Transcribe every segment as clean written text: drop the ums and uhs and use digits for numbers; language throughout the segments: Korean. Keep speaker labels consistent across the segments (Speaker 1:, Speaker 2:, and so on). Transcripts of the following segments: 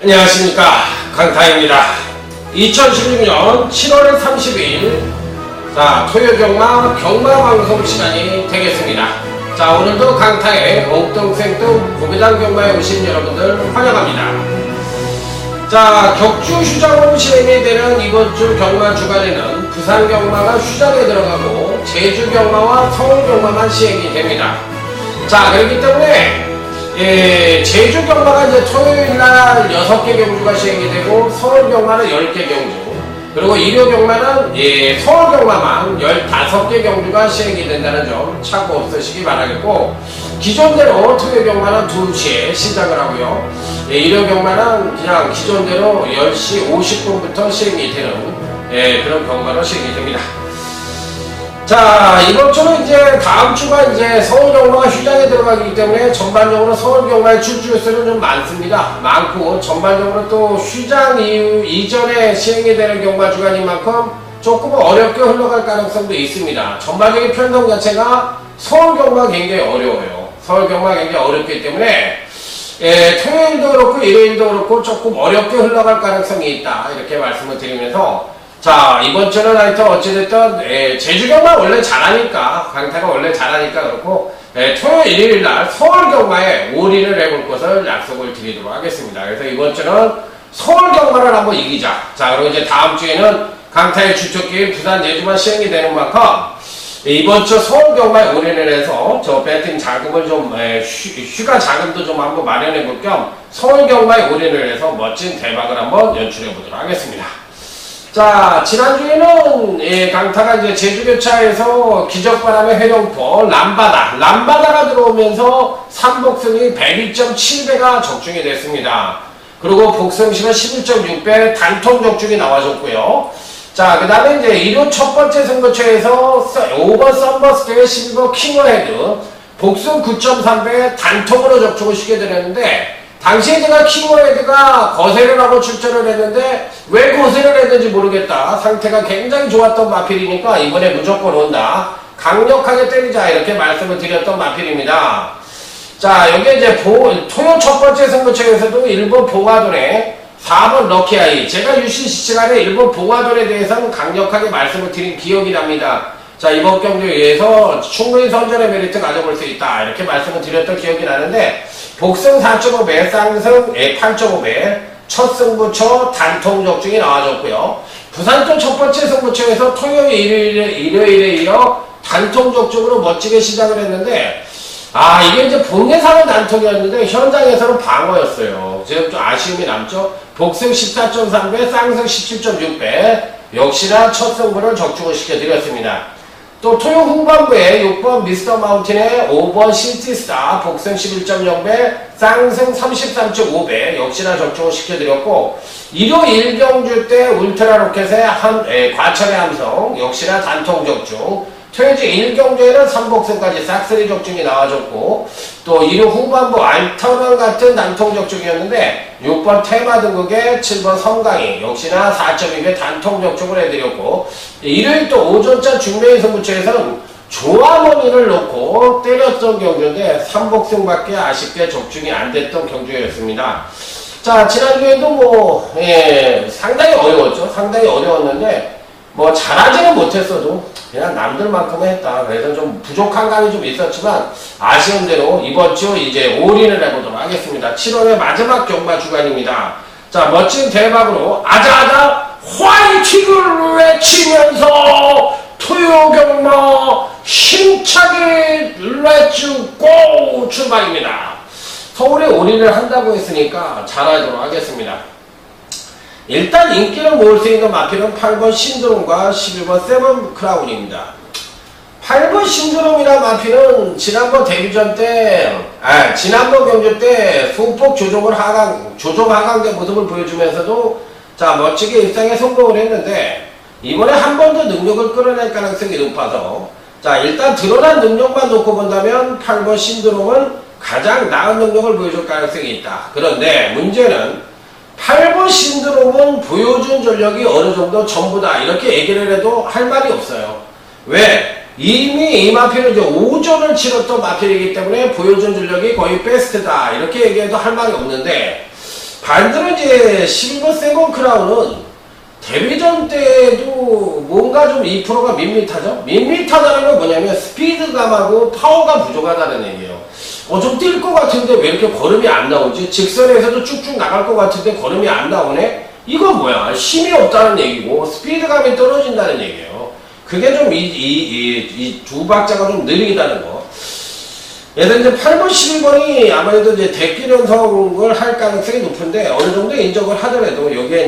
Speaker 1: 안녕하십니까, 강타입니다. 2016년 7월 30일 토요경마 경마방송 시간이 되겠습니다. 자, 오늘도 강타의 옥동생동 고배당 경마에 오신 여러분들 환영합니다. 자, 격주 휴장으로 시행이 되는 이번 주 경마 주간에는 부산 경마가 휴장에 들어가고 제주 경마와 서울 경마만 시행이 됩니다. 자, 그렇기 때문에 제주 경마가 이제 토요일날 6개 경주가 시행이 되고 서울 경마는 10개 경주, 그리고 일요 경마는 서울 경마만 15개 경주가 시행이 된다는 점 참고 없으시기 바라겠고, 기존대로 토요 경마는 2시에 시작을 하고요, 일요 경마는 그냥 기존대로 10시 50분부터 시행이 되는 그런 경마로 시행이 됩니다. 자, 이번 주는 이제 다음 주가 이제 서울 경마가 휴장에 들어가기 때문에 전반적으로 서울 경마의 출주 수는 좀 많고, 전반적으로 또 휴장 이전에 시행이 되는 경마 주간인 만큼 조금 어렵게 흘러갈 가능성도 있습니다. 전반적인 편성 자체가 서울 경마가 굉장히 어려워요. 서울 경마가 굉장히 어렵기 때문에 토요일도 그렇고 일요일도 그렇고 조금 어렵게 흘러갈 가능성이 있다, 이렇게 말씀을 드리면서, 자, 이번 주는 하여튼 어찌됐든 제주 경마 원래 잘하니까, 강타가 원래 잘하니까 그렇고, 토요일 일요일날 서울 경마에 올인을 해볼 것을 약속을 드리도록 하겠습니다. 그래서 이번 주는 서울 경마를 한번 이기자. 자, 그리고 이제 다음 주에는 강타의 주특기인 부산 제주만 시행이 되는 만큼 이번 주 서울 경마에 올인을 해서 저 배팅 자금을 좀 휴가 자금도 좀 한번 마련해 볼 겸 서울 경마에 올인을 해서 멋진 대박을 한번 연출해 보도록 하겠습니다. 자, 지난주에는 강타가 이제 제주교차에서 기적바람의 회룡포 람바다가 들어오면서 3복승이 102.7배가 적중이 됐습니다. 그리고 복승식은 11.6배 단통 적중이 나와줬고요. 자, 그 다음에 이제 1호 첫 번째 승부처에서 5번 썬버스트의 12번 킹어헤드 복승 9.3배 단통으로 적중을 시게 되었는데, 당시에 제가 킹어헤드가 거세를 하고 출전을 했는데 왜 거세를 했는지 모르겠다, 상태가 굉장히 좋았던 마필이니까 이번에 무조건 온다, 강력하게 때리자, 이렇게 말씀을 드렸던 마필입니다. 자, 여기에 이제 토요 첫 번째 승부처에서도 1번 봉화돈에 4번 럭키아이, 제가 UCC 시간에 1번 봉화돈에 대해서는 강력하게 말씀을 드린 기억이 납니다. 자, 이번 경기에 의해서 충분히 선전의 메리트 가져볼 수 있다, 이렇게 말씀을 드렸던 기억이 나는데, 복승 4.5배, 쌍승 8.5배, 첫 승부처 단통 적중이 나와줬고요. 부산권 첫 번째 승부처에서 토요일, 일요일에 이어 단통 적중으로 멋지게 시작을 했는데, 이게 이제 본예상은 단통이었는데 현장에서는 방어였어요. 지금 좀 아쉬움이 남죠. 복승 14.3배, 쌍승 17.6배, 역시나 첫 승부를 적중을 시켜드렸습니다. 또 토요 후반부에 6번 미스터 마운틴에 5번 시티스타 복승 11.0배, 쌍승 33.5배 역시나 적중을 시켜드렸고, 일요 1경주 때 울트라 로켓의 과철의 함성 역시나 단통 적중, 토요지 1경주에는 3복승까지 싹쓸이 적중이 나와줬고, 또 일요 후반부 알터넌 같은 단통 적중이었는데 6번 테마 등극에 7번 성강이 역시나 4.2배 단통 적중을 해드렸고, 일요일 또 오전자 중매인 승부처에서는 조합원인을 놓고 때렸던 경주인데 3복승밖에 아쉽게 적중이 안 됐던 경주였습니다. 자, 지난주에도 상당히 어려웠죠. 상당히 어려웠는데 잘하지는 못했어도 그냥 남들만큼은 했다. 그래서 좀 부족한 감이 좀 있었지만 아쉬운 대로 이번 주 이제 올인을 해보도록 하겠습니다. 7월의 마지막 경마 주간입니다. 자, 멋진 대박으로 아자아자 화이팅을 외치면서 토요 경마 힘차게 렛츠 고 출발입니다. 서울에 올인을 한다고 했으니까 잘하도록 하겠습니다. 일단 인기를 모을 수 있는 마필은 8번 신드롬과 11번 세븐 크라운입니다. 8번 신드롬이란 마필은 지난번 데뷔전 때, 지난번 경주 때 소폭 조정 하강대 모습을 보여주면서도 자, 멋지게 입상에 성공을 했는데, 이번에 한 번 더 능력을 끌어낼 가능성이 높아서 자 일단 드러난 능력만 놓고 본다면 8번 신드롬은 가장 나은 능력을 보여줄 가능성이 있다. 그런데 문제는 8번 신드롬은 보여준 전력이 어느 정도 전부다 이렇게 얘기를 해도 할 말이 없어요. 왜? 이미 이 마필은 이제 5전을 치렀던 마필이기 때문에 보여준 전력이 거의 베스트다 이렇게 얘기해도 할 말이 없는데 반대로 이제 12번 세븐 크라운은 데뷔전 때도 뭔가 좀 2%가 밋밋하죠? 밋밋하다는 건 뭐냐면 스피드감하고 파워가 부족하다는 얘기예요. 좀 뛸 것 같은데 왜 이렇게 걸음이 안 나오지? 직선에서도 쭉쭉 나갈 것 같은데 걸음이 안 나오네? 이건 뭐야? 힘이 없다는 얘기고 스피드감이 떨어진다는 얘기예요. 그게 좀 이 두 박자가 좀 느리다는 거. 예를 이제 8번, 11번이 아무래도 이제 대기 연성을 할 가능성이 높은데 어느 정도 인정을 하더라도 여기에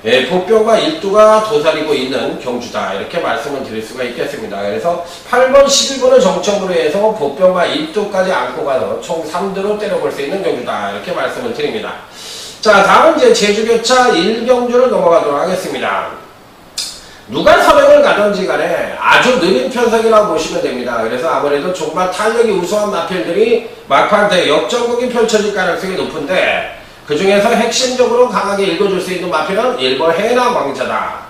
Speaker 1: 이제 보병과 일두가 도사리고 있는 경주다 이렇게 말씀을 드릴 수가 있겠습니다. 그래서 8번, 11번을 정점으로 해서 보병과 일두까지 안고 가서 총 3두로 때려볼 수 있는 경주다 이렇게 말씀을 드립니다. 자 다음은 이제 제주교차 1경주를 넘어가도록 하겠습니다. 누가 선행을 가든지 간에 아주 느린 편성이라고 보시면 됩니다. 그래서 아무래도 정말 탄력이 우수한 마필들이 막판대 역전국이 펼쳐질 가능성이 높은데 그 중에서 핵심적으로 강하게 읽어줄 수 있는 마필은 1번 해남 왕자다.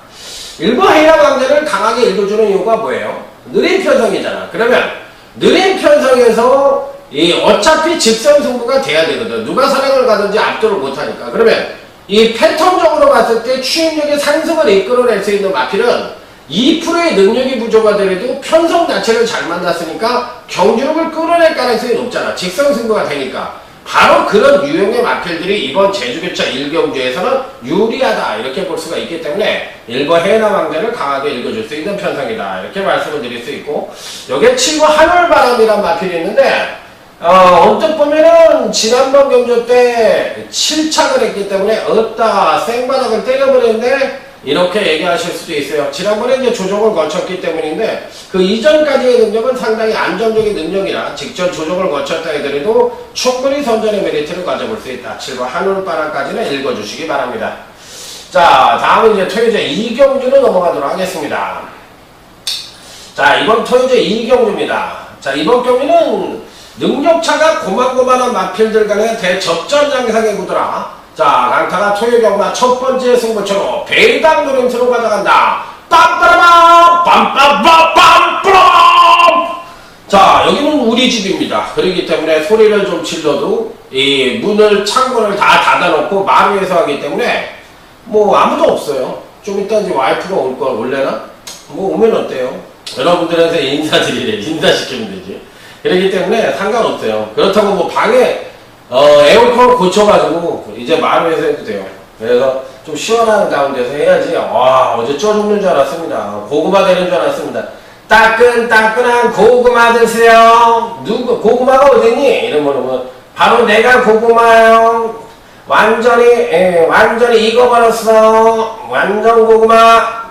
Speaker 1: 1번 해남 왕자를 강하게 읽어주는 이유가 뭐예요? 느린 편성이잖아. 그러면 느린 편성에서 어차피 직선 승부가 돼야 되거든. 누가 선행을 가든지 압도를 못하니까. 그러면 이 패턴적으로 봤을 때 추임력의 상승을 이끌어낼 수 있는 마필은 2%의 능력이 부족하더라도 편성 자체를 잘 만났으니까 경주력을 끌어낼 가능성이 높잖아. 직선 승부가 되니까. 바로 그런 유형의 마필들이 이번 제주교차 1경주에서는 유리하다 이렇게 볼 수가 있기 때문에 1번 해남 왕자를 강하게 읽어줄 수 있는 편성이다 이렇게 말씀을 드릴 수 있고 여기에 7번 하늘바람이란 마필이 있는데 언뜻 보면은 지난번 경주 때 7착을 했기 때문에 없다 생바닥을 때려버렸는데 이렇게 얘기하실 수도 있어요. 지난번에 이제 조정을 거쳤기 때문인데 그 이전까지의 능력은 상당히 안정적인 능력이라 직전 조정을 거쳤다 하더라도 충분히 선전의 메리트를 가져볼 수 있다. 7번 하늘바람까지는 읽어주시기 바랍니다. 자 다음은 이제 토요제 2경주로 넘어가도록 하겠습니다. 자 이번 토요제 2경주입니다. 자 이번 경기는 능력차가 고만고만한 마필들 간의 대접전 양상의 구도라. 자 강타가 토요경마 첫 번째 승부처로 배당 노림수로 가져간다. 빰빠라밤 빰빰빰빰빰. 자 여기는 우리 집입니다. 그렇기 때문에 소리를 좀 질러도 이 문을 창문을 다 닫아놓고 마루에서 하기 때문에 뭐 아무도 없어요. 좀 이따 이제 와이프가 올 걸 올래나? 뭐 오면 어때요? 여러분들한테 인사드리래. 인사시키면 되지. 그렇기 때문에 상관없어요. 그렇다고 뭐 방에 에어컨 고쳐가지고 이제 마루에서 해도 돼요. 그래서 좀 시원한 가운데서 해야지. 와 어제 쪄 죽는 줄 알았습니다. 고구마 되는 줄 알았습니다. 따끈따끈한 고구마 드세요. 누구 고구마가 어딨니? 이런 거는 바로 내가 고구마요. 완전히 익어버렸어. 완전 고구마.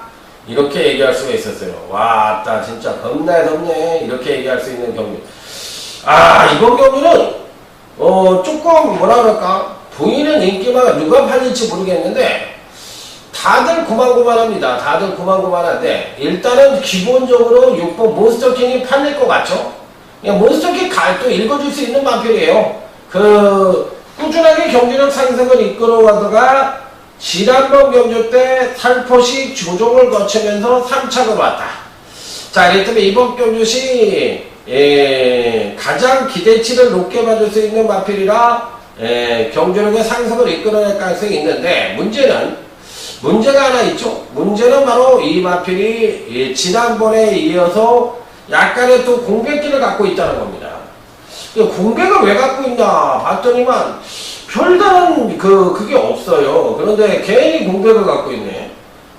Speaker 1: 이렇게 얘기할 수가 있었어요. 와, 따 진짜 겁나 덥네. 이렇게 얘기할 수 있는 경기. 이번 경기는 조금 뭐라 그럴까? 보이는 인기가 누가 팔릴지 모르겠는데 다들 고만고만합니다. 다들 고만고만한데 일단은 기본적으로 6번 몬스터킹이 팔릴 것 같죠? 몬스터킹 또 읽어줄 수 있는 마필이에요. 꾸준하게 경기력 상승을 이끌어가다가 지난번 경주 때 살포시 조정을 거치면서 3착으로 왔다. 자, 이렇기 때문에 이번 경주시 가장 기대치를 높게 받을 수 있는 마필이라 경주력의 상승을 이끌어낼 가능성이 있는데 문제가 하나 있죠. 문제는 바로 이 마필이 지난번에 이어서 약간의 또 공백기를 갖고 있다는 겁니다. 공백을 왜 갖고 있나 봤더니만 별다른 그게 없어요. 그런데 괜히 공백을 갖고 있네.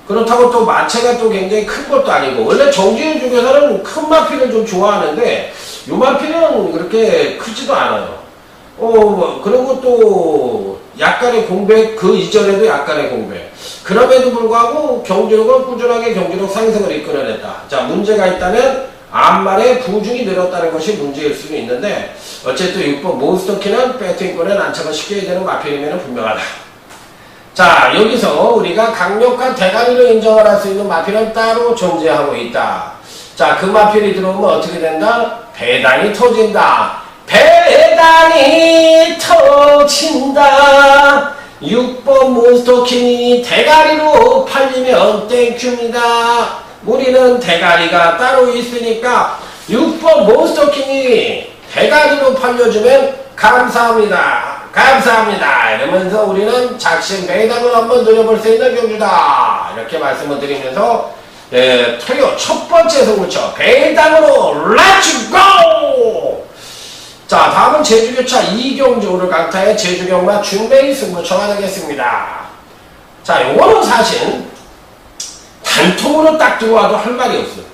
Speaker 1: 그렇다고 또 마체가 또 굉장히 큰 것도 아니고 원래 정지훈 중에서는 큰 마필을 좀 좋아하는데 요 마필은 그렇게 크지도 않아요. 그리고 또 약간의 공백 그 이전에도 약간의 공백. 그럼에도 불구하고 경주력은 꾸준하게 경주력 상승을 이끌어냈다. 자 문제가 있다면 앞말에 부중이 늘었다는 것이 문제일 수는 있는데 어쨌든 6번 몬스터키는 배팅권에 난차가 쉽게 되는 마필이면 분명하다. 자, 여기서 우리가 강력한 대가리로 인정을 할 수 있는 마필은 따로 존재하고 있다. 자, 그 마필이 들어오면 어떻게 된다? 배당이 터진다. 배당이 터진다. 6번 몬스터킹이 대가리로 팔리면 땡큐입니다. 우리는 대가리가 따로 있으니까 6번 몬스터킹이 대가리로 팔려주면 감사합니다. 감사합니다. 이러면서 우리는 작심 배당을 한번 노려볼 수 있는 경주다. 이렇게 말씀을 드리면서 토요 첫 번째 승부처 배당으로 렛츠고! 자, 다음은 제주교차 2경주 오늘 강타의 제주경마 준베이 승부처가 되겠습니다. 자, 요거는 사실 단통으로 딱 들어와도 할 말이 없어요.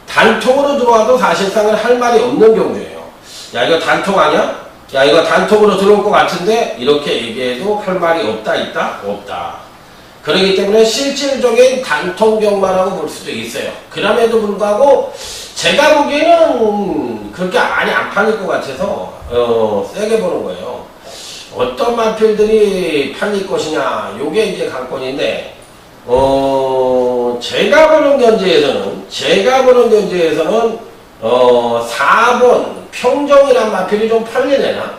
Speaker 1: 단통으로 들어와도 사실상은 할 말이 없는 경주예요. 야, 이거 단통 아니야? 야, 이거 단통으로 들어올 것 같은데? 이렇게 얘기해도 할 말이 없다, 있다? 없다. 그렇기 때문에 실질적인 단통 경마라고 볼 수도 있어요. 그럼에도 불구하고 제가 보기에는 그렇게 많이 안 팔릴 것 같아서 세게 보는 거예요. 어떤 마필들이 팔릴 것이냐, 요게 이제 관건인데 제가 보는 견지에서는 4번 평정이라는 마필이 좀 팔리려나?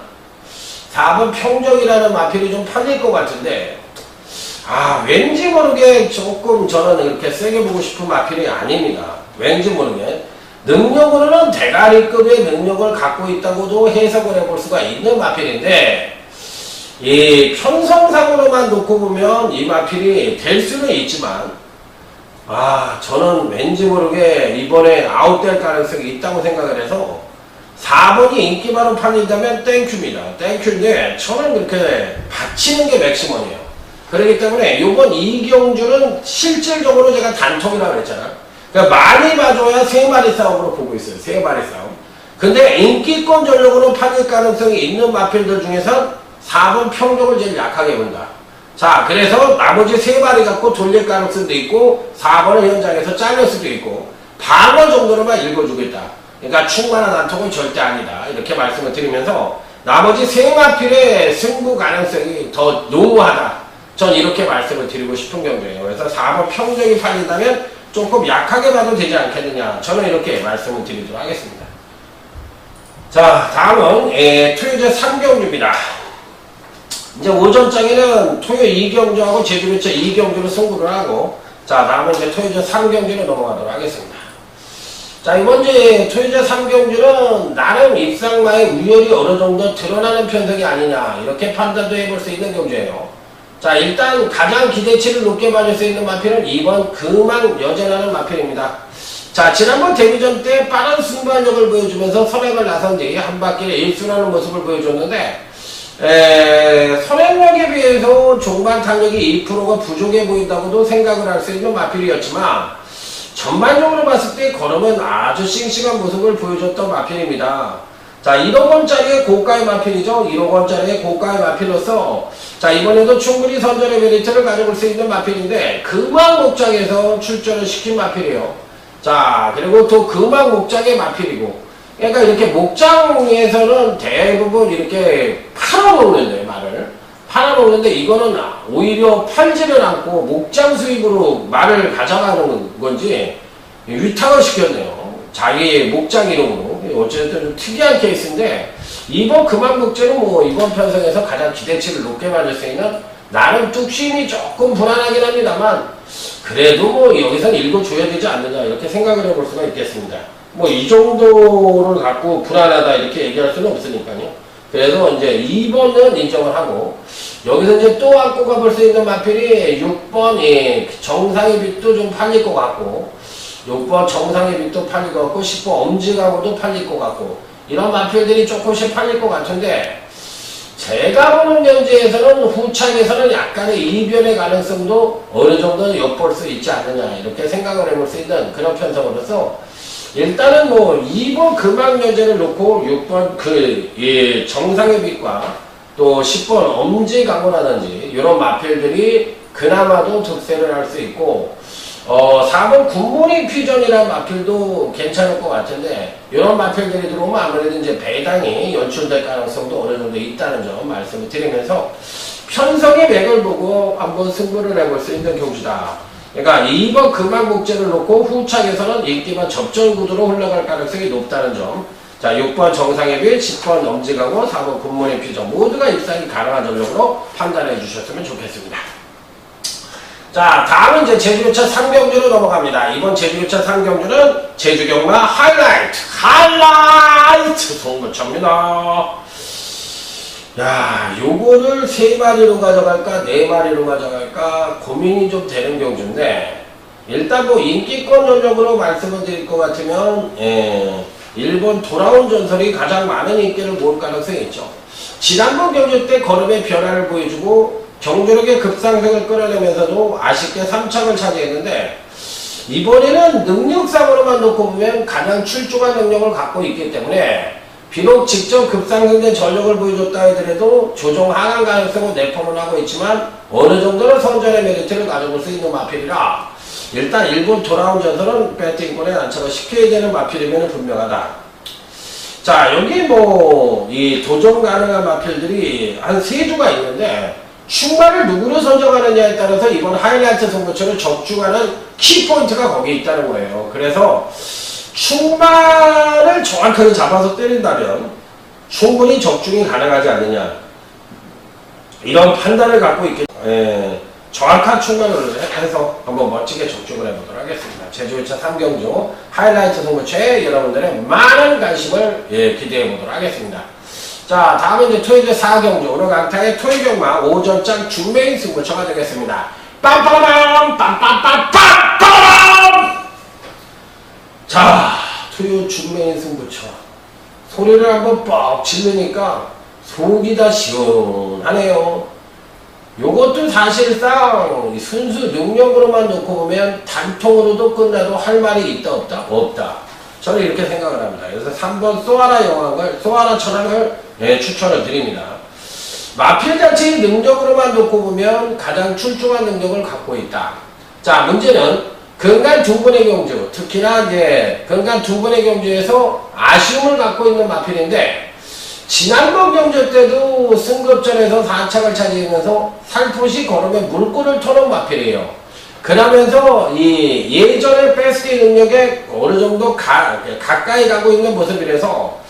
Speaker 1: 4번 평정이라는 마필이 좀 팔릴 것 같은데 왠지 모르게 조금 저는 이렇게 세게 보고 싶은 마필이 아닙니다. 왠지 모르게 능력으로는 대가리급의 능력을 갖고 있다고도 해석을 해볼 수가 있는 마필인데 이 편성상으로만 놓고 보면 이 마필이 될 수는 있지만 저는 왠지 모르게 이번에 아웃될 가능성이 있다고 생각을 해서 4번이 인기만으로 팔린다면 땡큐입니다. 땡큐인데 저는 그렇게 받치는 게 맥시멈이에요. 그렇기 때문에 이번 이경주는 실질적으로 제가 단통이라고 그랬잖아. 그러니까 많이 봐줘야 3마리 싸움으로 보고 있어요. 3마리 싸움. 근데 인기권 전력으로 팔릴 가능성이 있는 마필들 중에선 4번 평정을 제일 약하게 본다. 자, 그래서 나머지 3마리 갖고 돌릴 가능성도 있고 4번은 현장에서 잘릴 수도 있고 방어 정도로만 읽어주겠다. 그러니까 충만한 단통은 절대 아니다. 이렇게 말씀을 드리면서 나머지 3마필의 승부 가능성이 더 노후하다. 전 이렇게 말씀을 드리고 싶은 경우예요. 그래서 4번 평정이 팔린다면 조금 약하게 봐도 되지 않겠느냐. 저는 이렇게 말씀을 드리도록 하겠습니다. 자, 다음은 토요제 3경주입니다. 이제 오전장에는 토요 2경주하고 제주교차 2경주로 승부를 하고 자, 다음은 이제 토요제 3경주로 넘어가도록 하겠습니다. 자, 이번 이제 토요제 3경주는 나름 입상마의 우열이 어느 정도 드러나는 편성이 아니냐 이렇게 판단도 해볼 수 있는 경주예요. 자, 일단 가장 기대치를 높게 받을 수 있는 마필은 2번 금왕 여전하는 마필입니다. 자, 지난번 데뷔전 때 빠른 순발력을 보여주면서 선행을 나선 뒤 한 바퀴를 일순하는 모습을 보여줬는데 선행력에 비해서 종반 탄력이 2%가 부족해 보인다고도 생각을 할 수 있는 마필이었지만 전반적으로 봤을 때 걸음은 아주 싱싱한 모습을 보여줬던 마필입니다. 자, 1억 원짜리의 고가의 마필이죠. 1억 원짜리의 고가의 마필로서 자, 이번에도 충분히 선전의 메리트를 가져볼 수 있는 마필인데 금왕 목장에서 출전을 시킨 마필이에요. 자, 그리고 또 금왕 목장의 마필이고 그러니까 이렇게 목장에서는 대부분 이렇게 팔아먹는데 말을 팔아먹는데 이거는 오히려 팔지를 않고 목장 수입으로 말을 가져가는 건지 위탁을 시켰네요. 자기 목장 이름으로. 어쨌든 좀 특이한 케이스인데 이번 금왕목제는 뭐 이번 편성에서 가장 기대치를 높게 받을 수 있는 나름 뚝심이 조금 불안하긴 합니다만 그래도 뭐 여기선 읽어줘야 되지 않느냐 이렇게 생각을 해볼 수가 있겠습니다. 뭐 이 정도를 갖고 불안하다 이렇게 얘기할 수는 없으니까요. 그래서 이제 2번은 인정을 하고 여기서 이제 또 안고 가볼 수 있는 마필이 6번 정상의 빛도 좀 팔릴 것 같고 6번 정상의 빛도 팔릴 것 같고 10번 엄지강호도 팔릴 것 같고 이런 마필들이 조금씩 팔릴 것 같은데 제가 보는 현재에서는 후창에서는 약간의 이변의 가능성도 어느 정도 엿볼 수 있지 않느냐 이렇게 생각을 해볼 수 있는 그런 편성으로서 일단은 뭐 2번 금왕여제를 놓고 6번 정상의 빛과 또 10번 엄지강호라든지 이런 마필들이 그나마도 득세를 할 수 있고 4번 굿모닝 퓨전이라는 마필도 괜찮을 것 같은데, 이런 마필들이 들어오면 아무래도 이제 배당이 연출될 가능성도 어느 정도 있다는 점 말씀을 드리면서, 편성의 맥을 보고 한번 승부를 해볼 수 있는 경주다. 그러니까 2번 금방 목재를 놓고 후착에서는 인기만 접전 구도로 흘러갈 가능성이 높다는 점. 자, 6번 정상회비, 10번 넘지가고, 4번 굿모닝 퓨전 모두가 입상이 가능한 전력으로 판단해 주셨으면 좋겠습니다. 자, 다음은 이제 제주교차 상경주로 넘어갑니다. 이번 제주교차 상경주는 제주경마 하이라이트 송구차입니다. 야, 요거를 3마리로 가져갈까 4마리로 가져갈까 고민이 좀 되는 경주인데, 일단 뭐 인기권 전적으로 말씀을 드릴 것 같으면 일본 돌아온 전설이 가장 많은 인기를 모을 가능성이 있죠. 지난번 경주 때 걸음의 변화를 보여주고 경주력의 급상승을 끌어내면서도 아쉽게 3착을 차지했는데, 이번에는 능력상으로만 놓고 보면 가장 출중한 능력을 갖고 있기 때문에 비록 직접 급상승된 전력을 보여줬다 하더라도 조정 하강 가능성을 내포는 하고 있지만 어느 정도는 선전의 메리트를 가져볼 수 있는 마필이라, 일단 일본 돌아온 전설은 배팅권에 난처를 시켜야 되는 마필이면 분명하다. 자, 여기 뭐 이 도전 가능한 마필들이 한 3주가 있는데, 충마를 누구로 선정하느냐에 따라서 이번 하이라이트 선거처를 적중하는 키포인트가 거기에 있다는 거예요. 그래서 충마를 정확하게 잡아서 때린다면 충분히 적중이 가능하지 않느냐, 이런 판단을 갖고 있겠죠. 정확한 충마를 해서 한번 멋지게 적중을 해보도록 하겠습니다. 제주교차 3경주 하이라이트 선거처에 여러분들의 많은 관심을 기대해 보도록 하겠습니다. 자, 다음은 이제 토요일 4경주, 오늘 강타의 토요경마 오전장 중메인 승부처가 되겠습니다. 빰빠밤! 빰빰빰빰빰빰! 자, 토요 중메인 승부처. 소리를 한번 뻑 지르니까 속이 다 시원하네요. 요것도 사실상 순수 능력으로만 놓고 보면 단통으로도 끝나도 할 말이 있다 없다? 없다. 저는 이렇게 생각을 합니다. 그래서 3번 소아라 천왕을 추천을 드립니다. 마필 자체의 능력으로만 놓고 보면 가장 출중한 능력을 갖고 있다. 자, 문제는 근간 두 번의 경주, 특히나 이제 근간 두 번의 경주에서 아쉬움을 갖고 있는 마필인데, 지난번 경주 때도 승급전에서 4착을 차지하면서 살포시 걸음에 물꼬를 터는 마필이에요. 그러면서 이 예전의 패스트 능력에 어느 정도 가까이 가고 있는 모습이라서,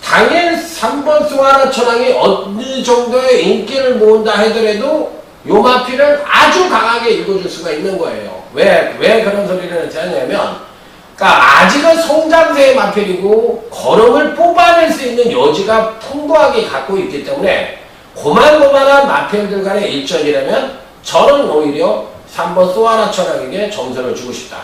Speaker 1: 당일 3번 소아라 천왕이 어느 정도의 인기를 모은다 하더라도 요 마필을 아주 강하게 읽어줄 수가 있는 거예요. 왜 그런 소리를 하냐면, 그러니까 아직은 성장세의 마필이고 걸음을 뽑아낼 수 있는 여지가 풍부하게 갖고 있기 때문에 고만고만한 마필들 간의 일전이라면 저는 오히려 3번 소아라 천왕에게 점수를 주고 싶다.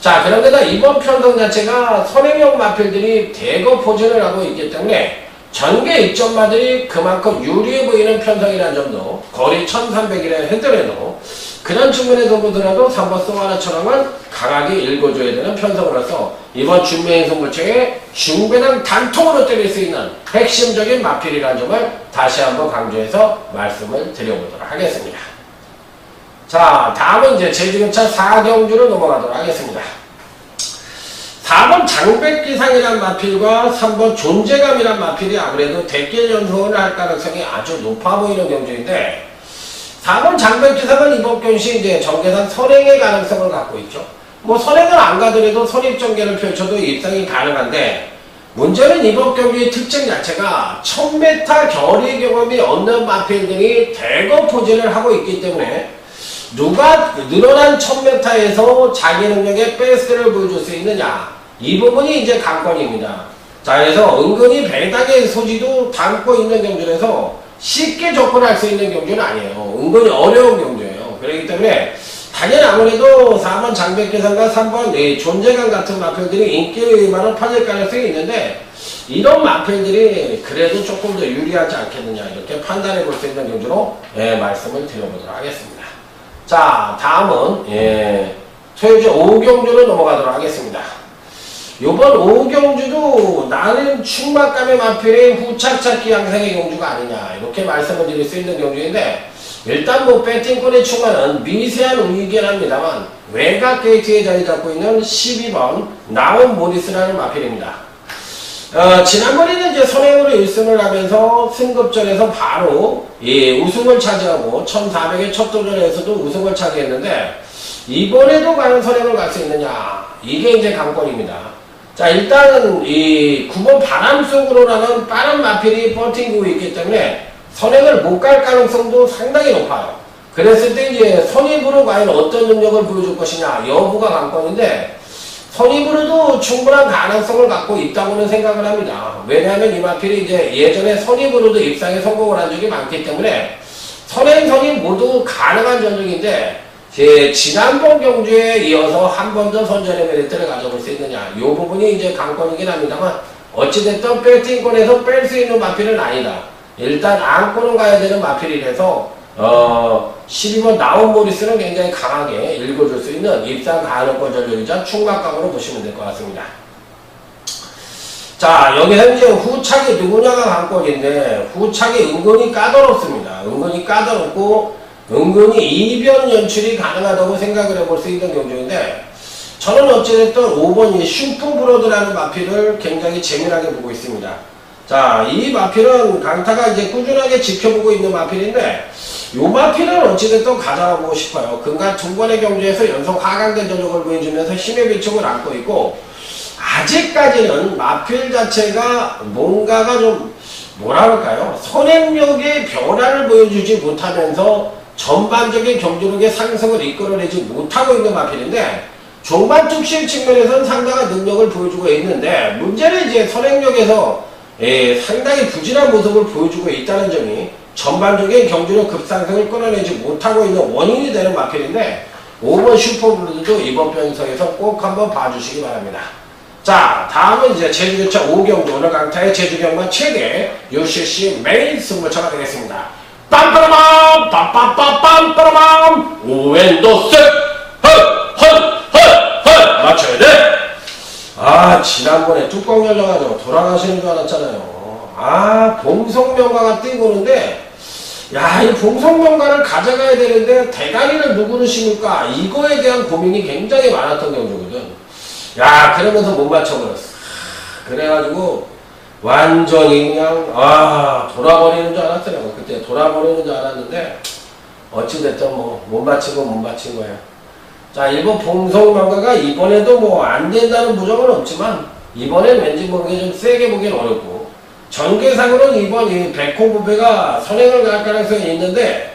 Speaker 1: 자, 그런데다 이번 편성 자체가 선행형 마필들이 대거 포진을 하고 있기 때문에 전개 입점마들이 그만큼 유리해 보이는 편성이라는 점도, 거리 1300이라 하더라도 그런 측면에서 보더라도 3번 소아라 천왕은 강하게 읽어줘야 되는 편성으로서 이번 중매인 선물체에 중배당 단통으로 때릴 수 있는 핵심적인 마필이라는 점을 다시 한번 강조해서 말씀을 드려보도록 하겠습니다. 자, 다음은 이제 제주교차 4경주로 넘어가도록 하겠습니다. 4번 장백기상이란 마필과 3번 존재감이란 마필이 아무래도 대길 연소를 할 가능성이 아주 높아 보이는 경주인데, 4번 장백기상은 이번 경시 이제 정계산 선행의 가능성을 갖고 있죠. 뭐 선행을 안 가더라도 선입전개를 펼쳐도 입상이 가능한데, 문제는 이번 경기의 특징 자체가 1000m 결의 경험이 없는 마필들이 대거 포진을 하고 있기 때문에 누가 늘어난 1000m에서 자기 능력의 베스트를 보여줄 수 있느냐, 이 부분이 이제 관건입니다. 자, 그래서 은근히 배당의 소지도 담고 있는 경주라서 쉽게 접근할 수 있는 경주는 아니에요. 은근히 어려운 경주예요. 그렇기 때문에 당연히 아무래도 4번 장백계산과 3번 존재감 같은 마필들이 인기만을 파질 가능성이 있는데, 이런 마필들이 그래도 조금 더 유리하지 않겠느냐, 이렇게 판단해 볼 수 있는 경주로 말씀을 드려보도록 하겠습니다. 자, 다음은 토요일 5경주로 넘어가도록 하겠습니다. 요번 5경주도 나는 충막감의 마필의 후착 찾기 양상의 경주가 아니냐, 이렇게 말씀을 드릴 수 있는 경주인데, 일단 뭐 배팅권의 충만은 미세한 우위이긴 합니다만 외곽 게이트에 자리 잡고 있는 12번 나온 모리스라는 마필입니다. 지난번에는 이제 선행으로 1승을 하면서 승급전에서 바로 우승을 차지하고 1400의 첫 도전에서도 우승을 차지했는데 이번에도 과연 선행을 갈 수 있느냐, 이게 이제 관건입니다. 자, 일단은 이 9번 바람 속으로라는 빠른 마필이 버티고 있기 때문에 선행을 못 갈 가능성도 상당히 높아요. 그랬을 때 이제 선입으로 과연 어떤 능력을 보여줄 것이냐 여부가 관건인데, 선입으로도 충분한 가능성을 갖고 있다고는 생각을 합니다. 왜냐하면 이 마필이 이제 예전에 선입으로도 입상에 성공을 한 적이 많기 때문에 선행, 선입 모두 가능한 전적인데, 지난번 경주에 이어서 한 번 더 선전의 메리트를 가져볼 수 있느냐, 이 부분이 이제 관건이긴 합니다만, 어찌됐든 배팅권에서 뺄 수 있는 마필은 아니다. 일단 안고는 가야 되는 마필이라서 12번 나온 모리스는 굉장히 강하게 읽어줄 수 있는 입상 가능권 전력이자 충각각으로 보시면 될 것 같습니다. 자, 여기서 이제 후착이 누구냐가 관건인데, 후착이 은근히 까다롭습니다. 은근히 까다롭고 은근히 이변 연출이 가능하다고 생각을 해볼 수 있는 경주인데, 저는 어찌됐든 5번 이 슈퍼브로드라는 마필을 굉장히 재미나게 보고 있습니다. 자, 이 마필은 강타가 이제 꾸준하게 지켜보고 있는 마필인데, 요 마필은 어찌됐든 가져가고 싶어요. 그간 두 번의 경주에서 연속 하강된 전적을 보여주면서 힘의 비중을 안고 있고, 아직까지는 마필 자체가 뭔가가 좀 뭐랄까요, 선행력의 변화를 보여주지 못하면서 전반적인 경주력의 상승을 이끌어내지 못하고 있는 마필인데, 종반 뚝심 측면에서는 상당한 능력을 보여주고 있는데, 문제는 이제 선행력에서 상당히 부진한 모습을 보여주고 있다는 점이 전반적인 경주력 급상승을 끌어내지 못하고 있는 원인이 되는 마필인데, 5번 슈퍼블루도 이번 편성에서 꼭 한번 봐주시기 바랍니다. 자, 다음은 이제 제주교차 5경주, 오늘 강타의 제주경마 최대 UCC 메인 승부처가 되겠습니다. 빰빠라밤 빰빰빰빰빠라밤 오웬도스 헐헐헐헐 맞춰야 돼. 아, 지난번에 뚜껑 열려가지고 돌아가시는 줄 알았잖아요. 아, 봉성명가가 뛰고 오는데, 야, 이 봉성명가를 가져가야 되는데 대가리를 누구를 심을까, 이거에 대한 고민이 굉장히 많았던 경우거든. 야, 그러면서 못 맞춰버렸어. 그래가지고 완전히 그냥 돌아버리는 줄 알았어요. 그때 돌아버리는 줄 알았는데 어찌됐든 뭐 못 맞히고 못 맞힌 거예요. 자, 1번 봉성명가가 이번에도 뭐 안 된다는 부정은 없지만 이번엔 왠지 모르게 좀 세게 보기엔 어렵고, 전개상으로는 이번 이 백호부배가 선행을 갈 가능성이 있는데,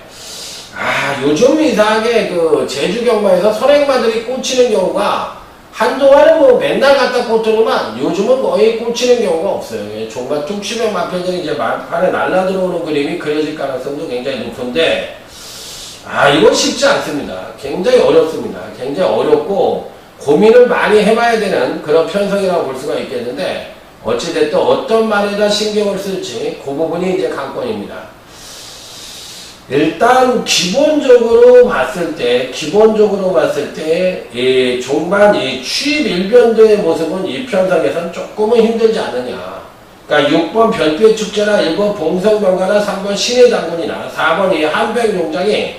Speaker 1: 요즘 이상하게 그 제주경마에서 선행마들이 꽂히는 경우가 한동안은 뭐 맨날 갖다 꽂더니만 요즘은 거의 꽂히는 경우가 없어요. 종가 뚝심형 마편들이 이제 말판에 날라 들어오는 그림이 그려질 가능성도 굉장히 높은데, 이건 쉽지 않습니다. 굉장히 어렵습니다. 굉장히 어렵고 고민을 많이 해봐야 되는 그런 편성이라고 볼 수가 있겠는데, 어찌됐든 어떤 말에다 신경을 쓸지 그 부분이 이제 관건입니다. 일단 기본적으로 봤을 때 이 종반 이 취입 일변도의 모습은 이 편성에서는 조금은 힘들지 않느냐. 그러니까 6번 별빛 축제나 1번 봉성명가나 3번 신의 장군이나 4번 이 한백용장이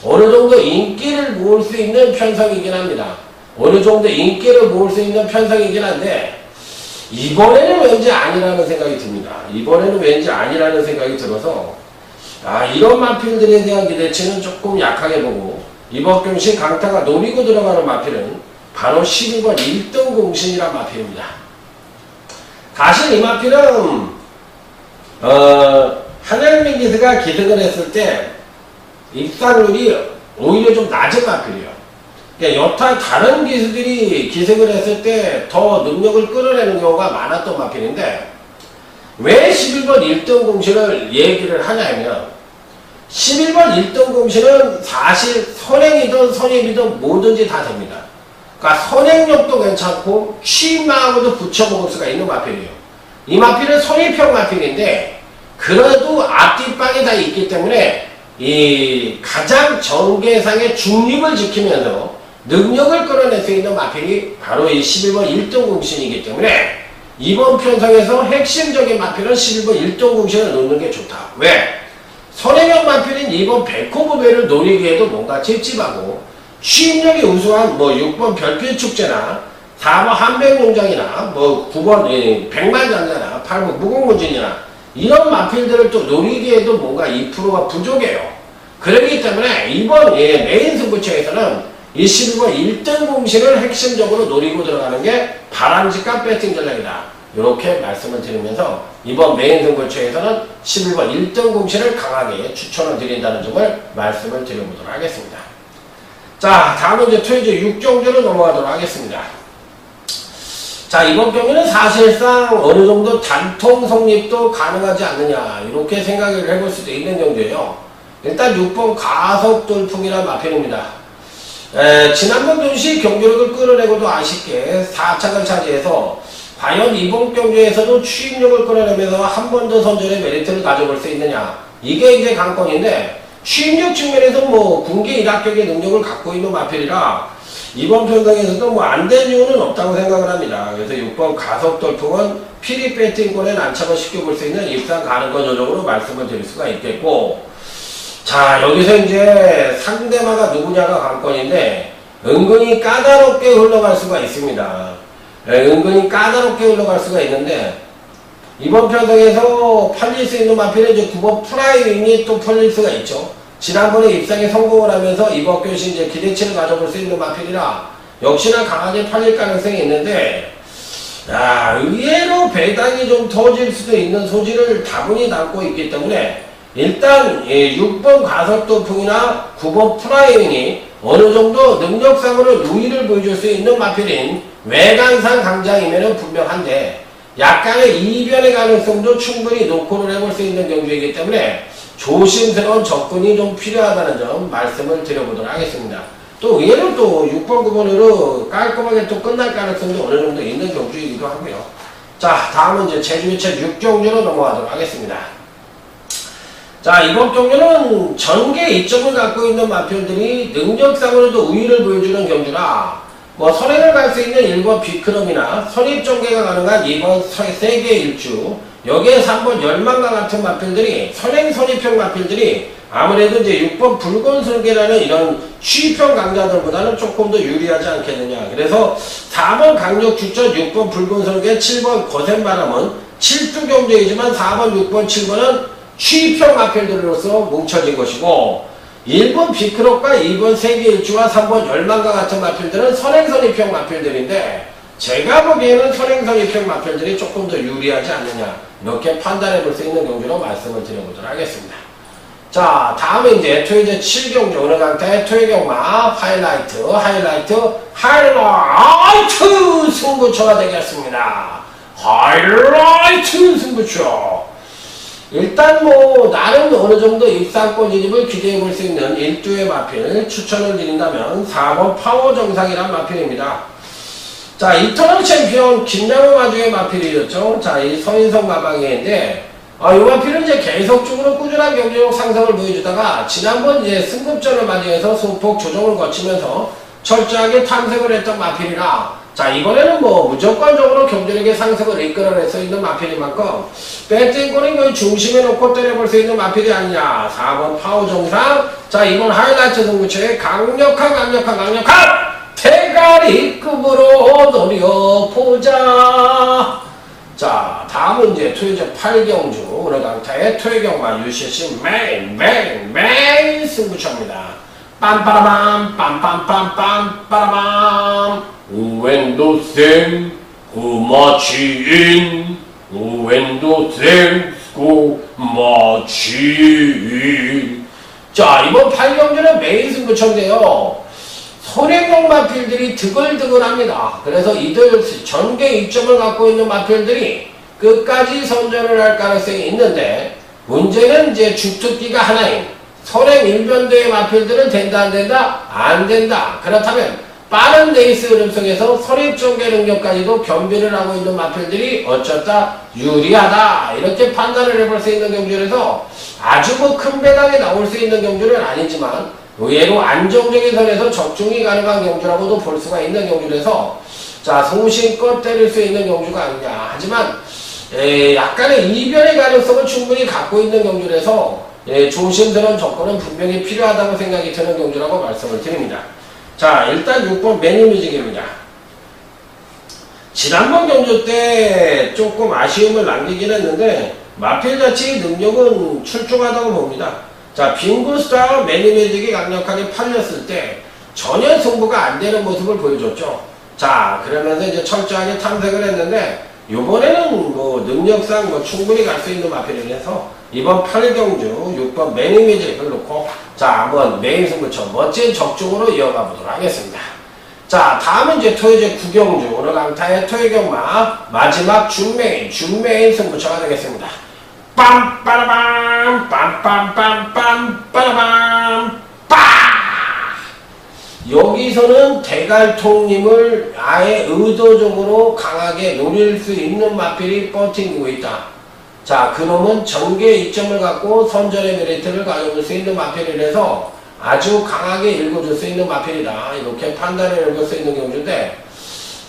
Speaker 1: 어느 정도 인기를 모을 수 있는 편성이긴 합니다. 어느 정도 인기를 모을 수 있는 편성이긴 한데, 이번에는 왠지 아니라는 생각이 듭니다. 이번에는 왠지 아니라는 생각이 들어서, 이런 마필들에 대한 기대치는 조금 약하게 보고, 이번 경시 강타가 노리고 들어가는 마필은 바로 12번 1등 공신이란 마필입니다. 사실 이 마필은 한양민 기수가 기승을 했을 때 입상률이 오히려 좀 낮은 마필이에요. 그러니까 여타 다른 기수들이 기승을 했을 때 더 능력을 끌어내는 경우가 많았던 마필인데, 왜 11번 1등 공신을 얘기를 하냐면, 11번 1등 공신은 사실 선행이든 선입이든 뭐든지 다 됩니다. 그러니까 선행력도 괜찮고 취입마하고도 붙여먹을 수가 있는 마필이에요. 이 마필은 선입형 마필인데, 그래도 앞뒷방이 다 있기 때문에 이 가장 전개상의 중립을 지키면서 능력을 끌어낼 수 있는 마필이 바로 이 11번 1등 공신이기 때문에, 이번 편성에서 핵심적인 마필은 11번 1등 공신을 놓는 게 좋다. 왜? 선행형 마필인 2번 백호부배를 노리기에도 뭔가 찝찝하고 취입력이 우수한 뭐 6번 별빛축제나 4번 한백농장이나 뭐 9번 백만장자나 8번 무궁무진이나 이런 마필들을 또 노리기에도 뭔가 2%가 부족해요. 그렇기 때문에 이번 메인 승부처에서는 21번 1등 공신을 핵심적으로 노리고 들어가는 게 바람직한 배팅 전략이다. 이렇게 말씀을 드리면서 이번 메인 승부처에서는 11번 1등 공신을 강하게 추천을 드린다는 점을 말씀을 드려보도록 하겠습니다. 자, 다음은 이제 토요일 6경주로 넘어가도록 하겠습니다. 자, 이번 경기는 사실상 어느 정도 단통 성립도 가능하지 않느냐 이렇게 생각을 해볼 수도 있는 경주예요. 일단 6번 가석돌풍이라는 마필입니다. 지난번 동시 경기력을 끌어내고도 아쉽게 4착을 차지해서 과연 이번 경기에서도 추임력을 끌어내면서 한 번 더 선전의 메리트를 가져볼 수 있느냐 이게 이제 관건인데 추임력 측면에서 뭐 군기 일합격의 능력을 갖고 있는 마필이라 이번 편성에서도 뭐 안 된 이유는 없다고 생각을 합니다. 그래서 6번 가석돌풍은 피리 배팅권에 난착을 시켜볼 수 있는 입상 가능권 조정으로 말씀을 드릴 수가 있겠고, 자, 여기서 이제 상대마가 누구냐가 관건인데 은근히 까다롭게 흘러갈 수가 있습니다. 은근히 까다롭게 흘러갈 수가 있는데 이번 편성에서 팔릴 수 있는 마필은 이제 9번 프라이윙이 또 팔릴 수가 있죠. 지난번에 입상에 성공을 하면서 이번 교시 이제 기대치를 가져볼 수 있는 마필이라 역시나 강하게 팔릴 가능성이 있는데, 야, 의외로 배당이 좀 터질 수도 있는 소지를 다분히 담고 있기 때문에 일단 6번 가석돌풍이나 9번 프라이윙이 어느 정도 능력상으로 우위를 보여줄 수 있는 마필인 외관상 강장이면 분명한데 약간의 이변의 가능성도 충분히 노코를 해볼 수 있는 경주이기 때문에 조심스러운 접근이 좀 필요하다는 점 말씀을 드려보도록 하겠습니다. 또 의외로 또 6번 9번으로 깔끔하게 또 끝날 가능성도 어느 정도 있는 경주이기도 하고요. 자, 다음은 이제 제주유체 6경주로 넘어가도록 하겠습니다. 자, 이번 경주는 전개 이점을 갖고 있는 마필들이 능력상으로도 우위를 보여주는 경주라 뭐 선행을 갈 수 있는 1번 비크럼이나 선입전개가 가능한 2번 세계 일주, 여기에 3번 열망과 같은 마필들이 선행 선입형 마필들이 아무래도 이제 6번 붉은 설계라는 이런 취입형 강자들보다는 조금 더 유리하지 않겠느냐. 그래서 4번 강력 주전 6번 붉은 설계 7번 거센바람은 7두 경쟁이지만 4번 6번 7번은 취입형 마필들로서 뭉쳐진 것이고 1번 비크롭과 2번 세계일주와 3번 열망과 같은 마필들은 선행선입형 마필들인데 제가 보기에는 선행선입형 마필들이 조금 더 유리하지 않느냐 이렇게 판단해 볼 수 있는 경주로 말씀을 드려보도록 하겠습니다. 자, 다음에 이제 토요일 7경주 어느 강타의 토요경마 하이라이트 승부처가 되겠습니다. 하이라이트 승부처. 일단 뭐 나름 어느 정도 입상권 진입을 기대해 볼 수 있는 1두의 마필 추천을 드린다면 4번 파워 정상이란 마필입니다. 자, 이터널 챔피언 김양호 마주의 마필이었죠. 자, 이 서인성 마방이인데 이 마필은 이제 계속적으로 꾸준한 경제력 상승을 보여주다가 지난번 이제 승급전을 맞이해서 소폭 조정을 거치면서 철저하게 탐색을 했던 마필이라 자, 이번에는 뭐 무조건적으로 경제력의 상승을 이끌어낼 수 있는 마필인 만큼 배팅권은 거의 중심에 놓고 때려볼 수 있는 마필이 아니냐. 4번 파워 정상. 자, 이번 하이라이트 승부처의 강력한 대가리급으로 노려보자. 자, 다음은 이제 토요일 8경주 오늘 강타의 토요경마 UCC 메인 승부처입니다. 빰빠라밤 빰빰빰빰 빠라밤 우엔도생 구마치인 우엔도생 구마치인. 자, 이번 8경주는 메인 승부처인데요. 선행형 마필들이 드글드글합니다. 그래서 이들 전개 이점을 갖고 있는 마필들이 끝까지 선전을 할 가능성이 있는데 문제는 이제 주특기가 하나인 선행 일변도의 마필들은 된다 안 된다? 안 된다. 그렇다면 빠른 레이스 흐름 속에서 선입전개 능력까지도 겸비를 하고 있는 마필들이 어쩌다 유리하다 이렇게 판단을 해볼 수 있는 경주라서 아주 뭐 큰 배당이 나올 수 있는 경주는 아니지만 의외로 안정적인 선에서 적중이 가능한 경주라고도 볼 수가 있는 경주라서 자, 소신껏 때릴 수 있는 경주가 아니냐. 하지만 약간의 이변의 가능성을 충분히 갖고 있는 경주라서 조심스러운 접근은 분명히 필요하다고 생각이 드는 경주라고 말씀을 드립니다. 자, 일단 6번 매니뮤직입니다. 지난번 경주 때 조금 아쉬움을 남기긴 했는데 마필 자체의 능력은 출중하다고 봅니다. 자, 빙구스타와 매니뮤직이 강력하게 팔렸을 때 전혀 승부가 안 되는 모습을 보여줬죠. 자, 그러면서 이제 철저하게 탐색을 했는데 이번에는 뭐 능력상 뭐 충분히 갈 수 있는 마필이라서 이번 8경주 6번 매니뮤직을 놓고 자, 한번 메인 승부처 멋진 적중으로 이어가 보도록 하겠습니다. 자, 다음은 이제 토요제 9경주 오늘 강타의 토요경마 마지막 준메인 승부처가 되겠습니다. 빰빠라밤 빰빰빰빰 빠라밤 빠! 여기서는 대갈통님을 아예 의도적으로 강하게 노릴 수 있는 마필이 버팅기고 있다. 자, 그놈은 전개 이점을 갖고 선전의 메리트를 가져올 수 있는 마필이라서 아주 강하게 읽어줄 수 있는 마필이다. 이렇게 판단을 읽을 수 있는 경주인데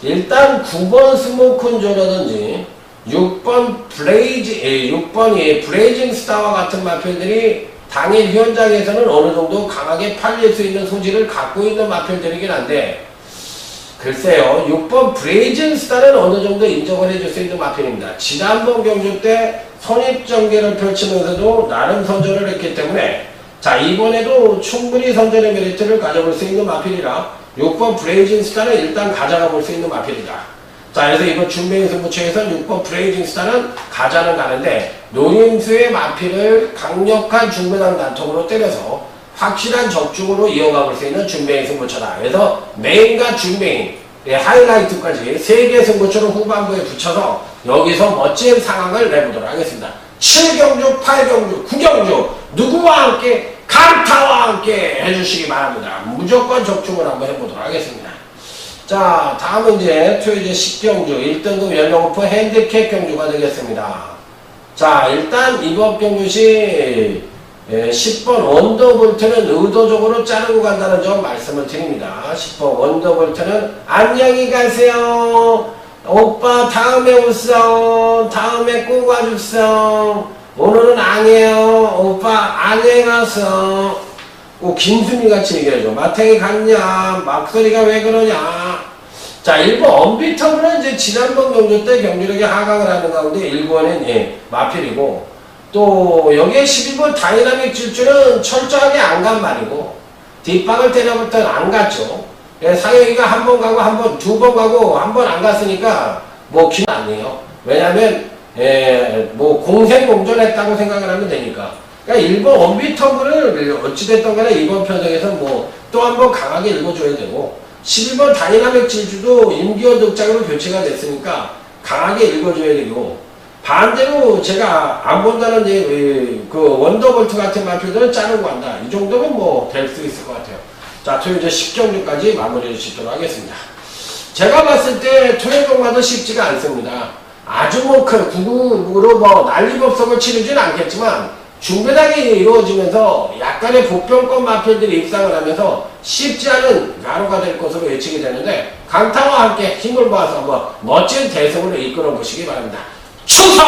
Speaker 1: 일단 9번 스모큰조라든지 6번 브레이징 스타와 같은 마필들이 당일 현장에서는 어느 정도 강하게 팔릴 수 있는 소질을 갖고 있는 마필들이긴 한데 글쎄요, 6번 브레이징 스타는 어느 정도 인정을 해줄 수 있는 마필입니다. 지난번 경주 때 선입전개를 펼치면서도 나름 선전을 했기 때문에 자, 이번에도 충분히 선전의 메리트를 가져볼 수 있는 마필이라 6번 브레이징 스타는 일단 가져가 볼 수 있는 마필이다. 자, 그래서 이번 준메인 승부처에서 6번 브레이징 스타는 가자는 가는데 노림수의 마필을 강력한 중매당 단통으로 때려서 확실한 적중으로 이어가 볼 수 있는 준메인 승부처다. 그래서 메인과 준메인 하이라이트까지 3개 승부처를 후반부에 붙여서 여기서 멋진 상황을 내보도록 하겠습니다. 7경주, 8경주, 9경주 누구와 함께 강타와 함께 해주시기 바랍니다. 무조건 적중을 한번 해보도록 하겠습니다. 자, 다음은 이제 토요제 10경주 1등급 연령오프 핸디캡 경주가 되겠습니다. 자, 일단 이번 경주시 10번 원더볼트는 의도적으로 자르고 간다는 점 말씀을 드립니다. 10번 원더볼트는 안녕히 가세요. 오빠 다음에 오세요. 다음에 꼭 와주세요. 오늘은 아니에요. 오빠 안녕히 가세요. 꼭 김수미같이 얘기해줘. 마탱이 갔냐? 막소리가 왜 그러냐? 자, 1번 언비터블은 이제 지난번 경주 때 경주력이 하강을 하는 가운데 1번은 마필이고 또 여기에 12번 다이나믹 질주는 철저하게 안 간 말이고 뒷방을 때려부터는 안 갔죠. 상혁이가 한 번 가고 한 번, 2번 가고 한 번 안 갔으니까 뭐 기분 아니에요. 왜냐면 뭐 공생공존했다고 생각을 하면 되니까. 그러니까 1번 언비터블을 어찌됐던 간에 이번 편성에서 뭐 또 한 번 강하게 읽어줘야 되고 11번 다이나믹 질주도 임기원 득장으로 교체가 됐으니까 강하게 읽어줘야 되고 반대로 제가 안 본다는 그 원더볼트 같은 마필들은 자르고 간다. 이 정도면 뭐 될 수 있을 것 같아요. 자, 토요제 10경주까지 마무리를 짓도록 하겠습니다. 제가 봤을 때 토요경마도 쉽지가 않습니다. 아주 뭐 큰 구구로 뭐 난리법석을 치르진 않겠지만 중배당이 이루어지면서 약간의 보편권 마필들이 입상을 하면서 쉽지 않은 가로가 될 것으로 예측이 되는데 강타와 함께 힘을 모아서 한번 멋진 대승으로 이끌어 보시기 바랍니다. 충성!